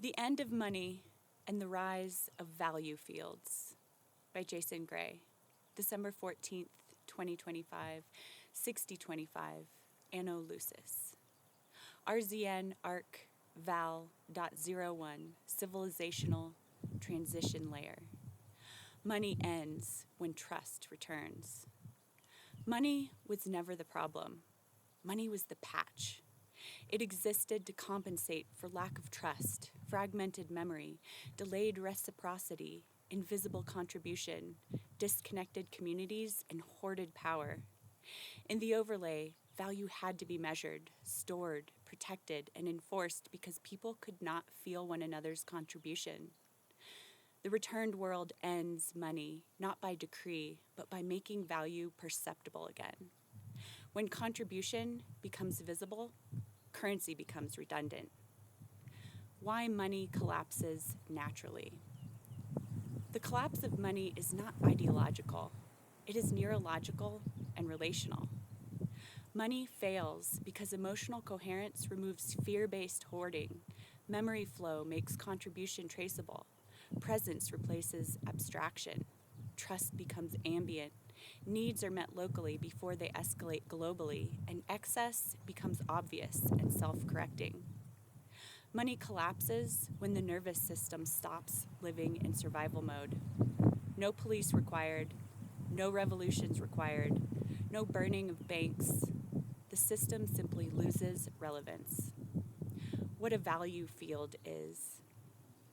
The End of Money and the Rise of Value Fields by Jason Gray, December 14th, 2025, 6025, Anno Lucis. RZN ARC Val.01, Civilizational Transition Layer. Money ends when trust returns. Money was never the problem. Money was the patch. It existed to compensate for lack of trust, fragmented memory, delayed reciprocity, invisible contribution, disconnected communities, and hoarded power. In the overlay, value had to be measured, stored, protected, and enforced because people could not feel one another's contribution. The returned world ends money, not by decree, but by making value perceptible again. When contribution becomes visible, currency becomes redundant. Why money collapses naturally. The collapse of money is not ideological. It is neurological and relational. Money fails because emotional coherence removes fear-based hoarding. Memory flow makes contribution traceable. Presence replaces abstraction. Trust becomes ambient. Needs are met locally before they escalate globally, and excess becomes obvious and self-correcting. Money collapses when the nervous system stops living in survival mode. No police required, no revolutions required, no burning of banks. The system simply loses relevance. What a value field is.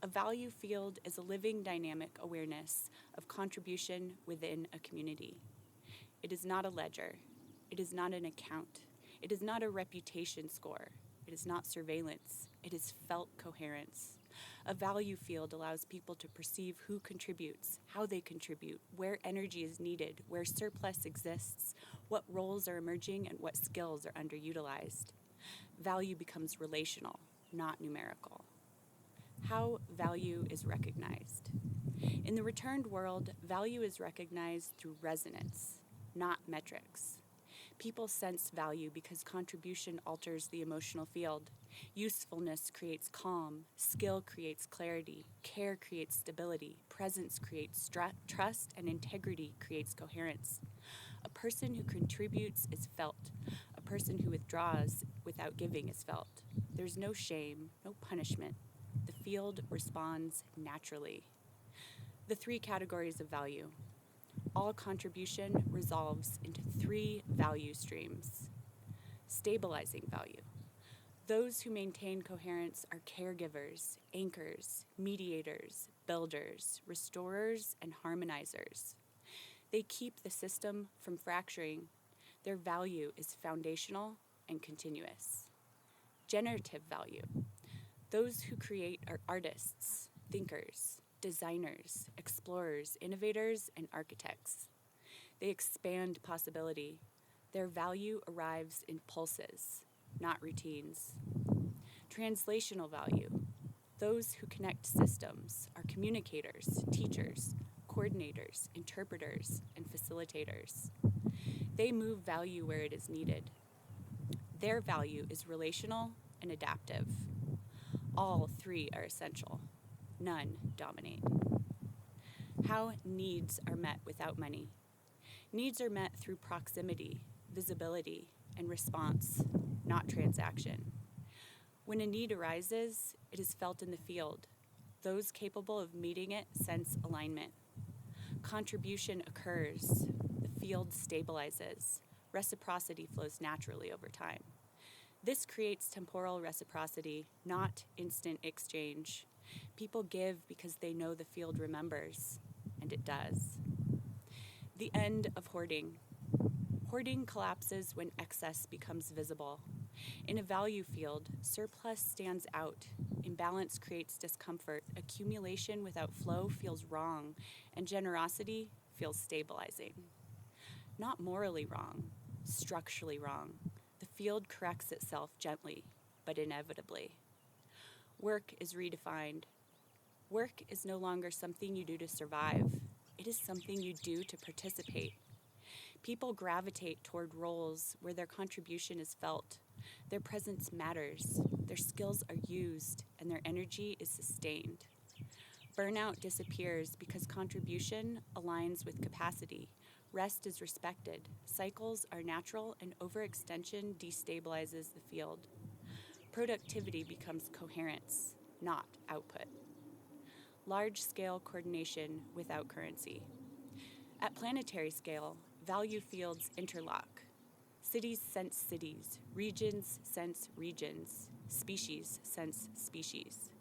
A value field is a living dynamic awareness of contribution within a community. It is not a ledger. It is not an account. It is not a reputation score. It is not surveillance. It is felt coherence. A value field allows people to perceive who contributes, how they contribute, where energy is needed, where surplus exists, what roles are emerging, and what skills are underutilized. Value becomes relational, not numerical. How value is recognized. In the returned world, value is recognized through resonance, not metrics. People sense value because contribution alters the emotional field. Usefulness creates calm, skill creates clarity, care creates stability, presence creates trust, and integrity creates coherence. A person who contributes is felt. A person who withdraws without giving is felt. There's no shame, no punishment. The field responds naturally. The three categories of value. All contribution resolves into three value streams. Stabilizing value. Those who maintain coherence are caregivers, anchors, mediators, builders, restorers, and harmonizers. They keep the system from fracturing. Their value is foundational and continuous. Generative value. Those who create are artists, thinkers, designers, explorers, innovators, and architects. They expand possibility. Their value arrives in pulses, not routines. Translational value. Those who connect systems are communicators, teachers, coordinators, interpreters, and facilitators. They move value where it is needed. Their value is relational and adaptive. All three are essential. None dominate. How needs are met without money. Needs are met through proximity, visibility, and response, not transaction. When a need arises, it is felt in the field. Those capable of meeting it sense alignment. Contribution occurs. The field stabilizes. Reciprocity flows naturally over time. This creates temporal reciprocity, not instant exchange. People give because they know the field remembers, and it does. The end of hoarding. Hoarding collapses when excess becomes visible. In a value field, surplus stands out. Imbalance creates discomfort. Accumulation without flow feels wrong, and generosity feels stabilizing. Not morally wrong, structurally wrong. The field corrects itself gently, but inevitably. Work is redefined. Work is no longer something you do to survive. It is something you do to participate. People gravitate toward roles where their contribution is felt, Their presence matters, their skills are used, and their energy is sustained. Burnout disappears because contribution aligns with capacity. Rest is respected. Cycles are natural, and overextension destabilizes the field. Productivity becomes coherence, not output. Large-scale coordination without currency. At planetary scale, value fields interlock. Cities sense cities, regions sense regions, species sense species.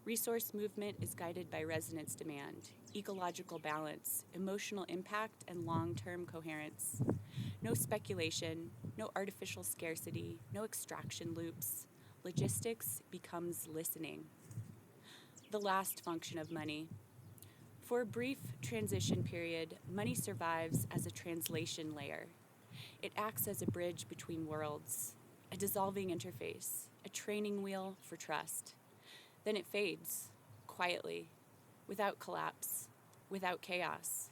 Resource movement is guided by resonance demand, ecological balance, emotional impact, and long-term coherence. No speculation, no artificial scarcity, no extraction loops. Logistics becomes listening. The last function of money. For a brief transition period, money survives as a translation layer. It acts as a bridge between worlds, a dissolving interface, a training wheel for trust. Then it fades, quietly, without collapse, without chaos.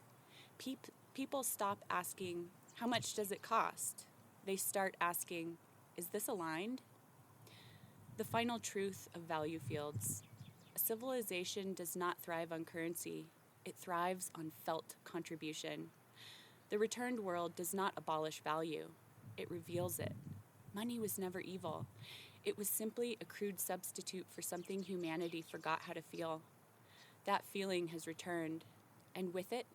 People stop asking, how much does it cost? They start asking, is this aligned? The final truth of value fields. A civilization does not thrive on currency. It thrives on felt contribution. The returned world does not abolish value. It reveals it. Money was never evil. It was simply a crude substitute for something humanity forgot how to feel. That feeling has returned, and with it,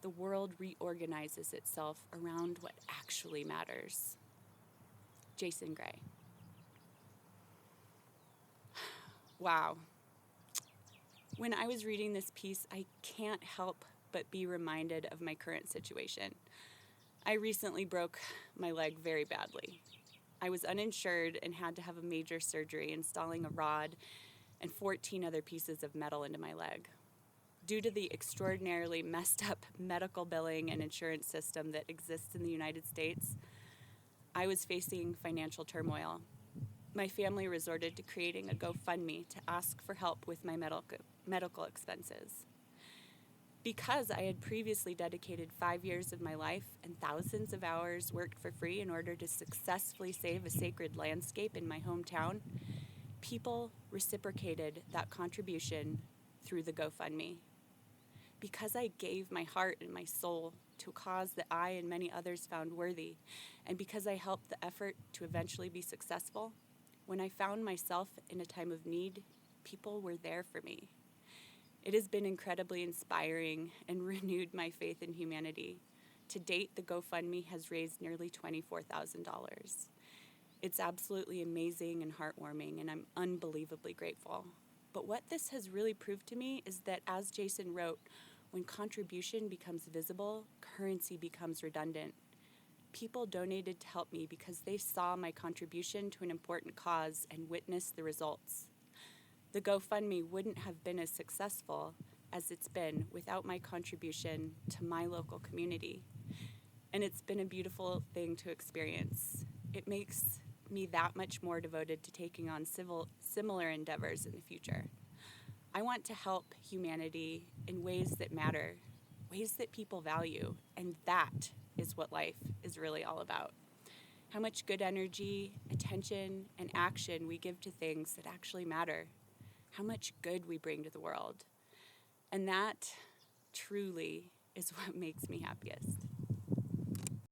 the world reorganizes itself around what actually matters. Jason Gray. Wow. When I was reading this piece, I can't help but be reminded of my current situation. I recently broke my leg very badly. I was uninsured and had to have a major surgery, installing a rod and 14 other pieces of metal into my leg. Due to the extraordinarily messed up medical billing and insurance system that exists in the United States, I was facing financial turmoil. My family resorted to creating a GoFundMe to ask for help with my medical expenses. Because I had previously dedicated 5 years of my life and thousands of hours worked for free in order to successfully save a sacred landscape in my hometown, people reciprocated that contribution through the GoFundMe. Because I gave my heart and my soul to a cause that I and many others found worthy, and because I helped the effort to eventually be successful, when I found myself in a time of need, people were there for me. It has been incredibly inspiring and renewed my faith in humanity. To date, the GoFundMe has raised nearly $24,000. It's absolutely amazing and heartwarming, and I'm unbelievably grateful. But what this has really proved to me is that, as Jason wrote, when contribution becomes visible, currency becomes redundant. People donated to help me because they saw my contribution to an important cause and witnessed the results. The GoFundMe wouldn't have been as successful as it's been without my contribution to my local community. And it's been a beautiful thing to experience. It makes me that much more devoted to taking on similar endeavors in the future. I want to help humanity in ways that matter, ways that people value, and that is what life is really all about. How much good energy, attention, and action we give to things that actually matter. How much good we bring to the world. And that truly is what makes me happiest.